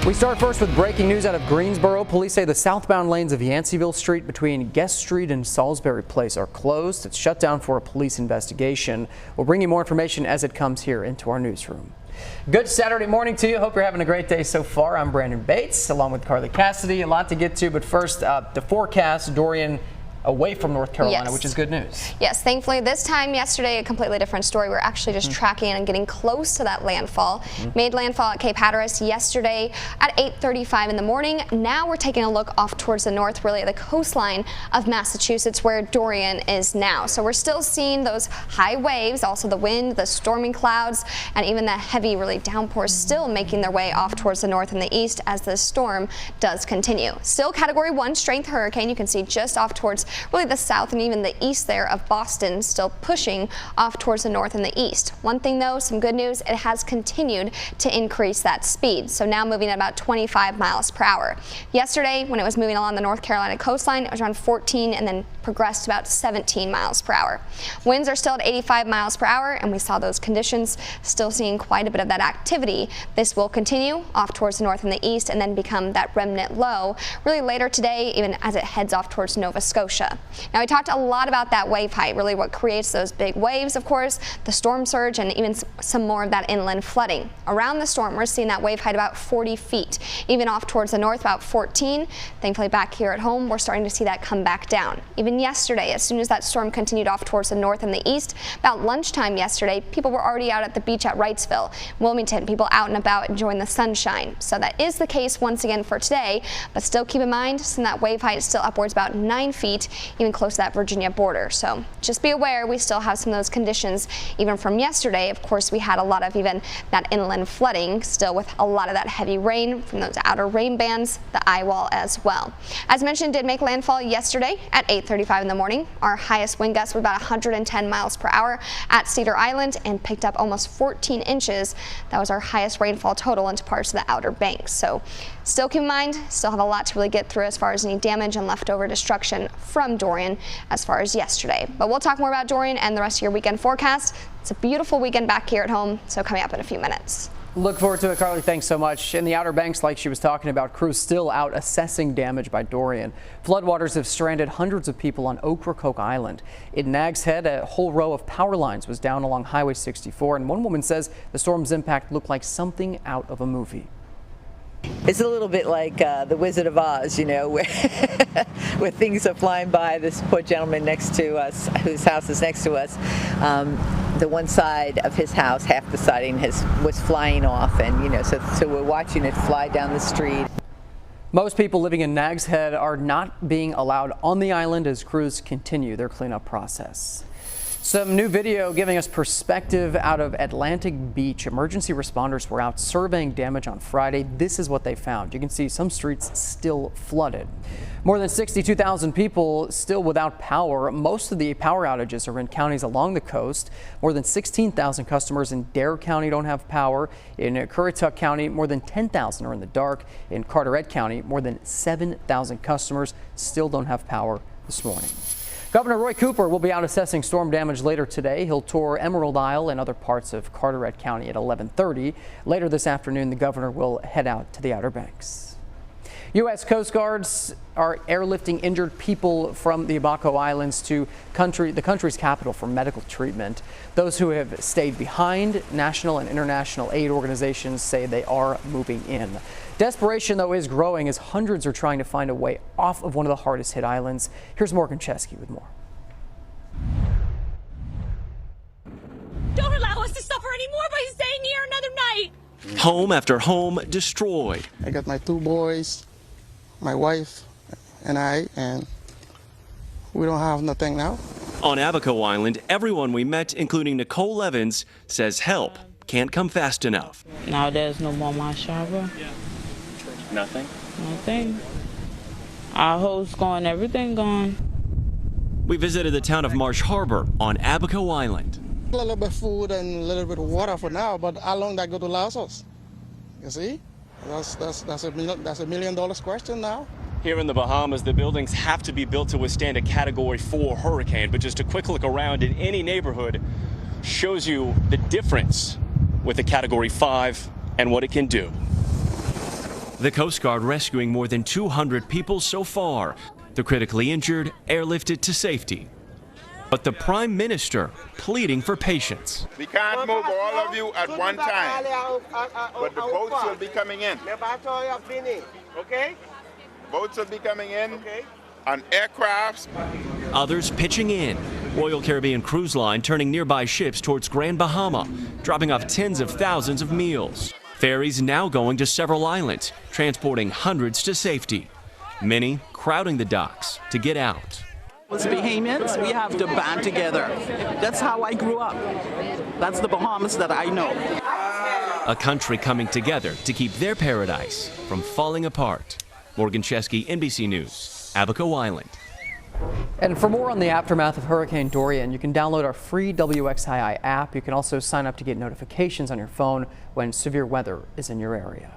We start first with breaking news out of Greensboro. Police say the southbound lanes of Yanceyville Street between Guest Street and Salisbury Place are closed. It's shut down for a police investigation. We'll bring you more information as it comes here into our newsroom. Good Saturday morning to you. Hope you're having a great day so far. I'm Brandon Bates along with Carly Cassidy. A lot to get to, but first the forecast. Dorian away from North Carolina, yes, which is good news. Yes, thankfully this time yesterday a completely different story. We're actually just tracking and getting close to that landfall. Made landfall at Cape Hatteras yesterday at 8:35 in the morning. Now we're taking a look off towards the north, really at the coastline of Massachusetts where Dorian is now. So we're still seeing those high waves, also the wind, the storming clouds, and even that heavy really downpours still making their way off towards the north and the east as this storm does continue. Still Category 1 strength hurricane. You can see just off towards really the south and even the east there of Boston, still pushing off towards the north and the east. One thing though, some good news, it has continued to increase that speed. So now moving at about 25 miles per hour. Yesterday, when it was moving along the North Carolina coastline, it was around 14 and then progressed to about 17 miles per hour. Winds are still at 85 miles per hour, and we saw those conditions, still seeing quite a bit of that activity. This will continue off towards the north and the east and then become that remnant low really later today, even as it heads off towards Nova Scotia. Now, we talked a lot about that wave height, really what creates those big waves, of course, the storm surge, and even some more of that inland flooding. Around the storm, we're seeing that wave height about 40 feet, even off towards the north about 14. Thankfully, back here at home, we're starting to see that come back down. Even yesterday, as soon as that storm continued off towards the north and the east, about lunchtime yesterday, people were already out at the beach at Wrightsville, Wilmington, people out and about enjoying the sunshine. So that is the case once again for today, but still keep in mind, some of that wave height is still upwards about 9 feet, even close to that Virginia border. So just be aware, we still have some of those conditions even from yesterday. Of course, we had a lot of even that inland flooding, still with a lot of that heavy rain from those outer rain bands, the eye wall as well. As mentioned, did make landfall yesterday at 8:35 in the morning. Our highest wind gusts were about 110 miles per hour at Cedar Island and picked up almost 14 inches. That was our highest rainfall total into parts of the Outer Banks. So still keep in mind, still have a lot to really get through as far as any damage and leftover destruction from Dorian as far as yesterday. But we'll talk more about Dorian and the rest of your weekend forecast. It's a beautiful weekend back here at home, so coming up in a few minutes. Look forward to it, Carly. Thanks so much. In the Outer Banks, like she was talking about, crews still out assessing damage by Dorian. Floodwaters have stranded hundreds of people on Ocracoke Island. In Nags Head, a whole row of power lines was down along Highway 64, and one woman says the storm's impact looked like something out of a movie. It's a little bit like the Wizard of Oz, you know, where things are flying by. This poor gentleman next to us, whose house is next to us, the one side of his house, half the siding was flying off, and you know, so we're watching it fly down the street. Most people living in Nags Head are not being allowed on the island as crews continue their cleanup process. Some new video giving us perspective out of Atlantic Beach. Emergency responders were out surveying damage on Friday. This is what they found. You can see some streets still flooded. More than 62,000 people still without power. Most of the power outages are in counties along the coast. More than 16,000 customers in Dare County don't have power. In Currituck County, more than 10,000 are in the dark. In Carteret County, more than 7,000 customers still don't have power this morning. Governor Roy Cooper will be out assessing storm damage later today. He'll tour Emerald Isle and other parts of Carteret County at 11:30. Later this afternoon, the governor will head out to the Outer Banks. U.S. Coast Guards are airlifting injured people from the Abaco Islands to the country's capital for medical treatment. Those who have stayed behind, national and international aid organizations say they are moving in. Desperation, though, is growing as hundreds are trying to find a way off of one of the hardest hit islands. Here's Morgan Chesky with more. Don't allow us to suffer anymore by staying here another night. Home after home destroyed. I got my 2 boys, my wife, and I, and we don't have nothing now. On Abaco Island, everyone we met, including Nicole Evans, says help can't come fast enough. Now there's no more Marsh Harbor. Nothing? Nothing. Our house gone, everything gone. We visited the town of Marsh Harbor on Abaco Island. A little bit of food and a little bit of water for now, but how long that go to last us? You see? That's a $1 million question now. Here in the Bahamas, the buildings have to be built to withstand a Category 4 hurricane, but just a quick look around in any neighborhood shows you the difference with a Category 5 and what it can do. The Coast Guard rescuing more than 200 people so far. The critically injured airlifted to safety. But the Prime Minister pleading for patience. We can't move all of you at one time, but the boats will be coming in. Okay? Boats will be coming in on aircrafts. Others pitching in. Royal Caribbean Cruise Line turning nearby ships towards Grand Bahama, dropping off tens of thousands of meals. Ferries now going to several islands, transporting hundreds to safety. Many crowding the docks to get out. As Bahamians, we have to band together. That's how I grew up. That's the Bahamas that I know. A country coming together to keep their paradise from falling apart. Morgan Chesky, NBC News, Abaco Island. And for more on the aftermath of Hurricane Dorian, you can download our free WXII app. You can also sign up to get notifications on your phone when severe weather is in your area.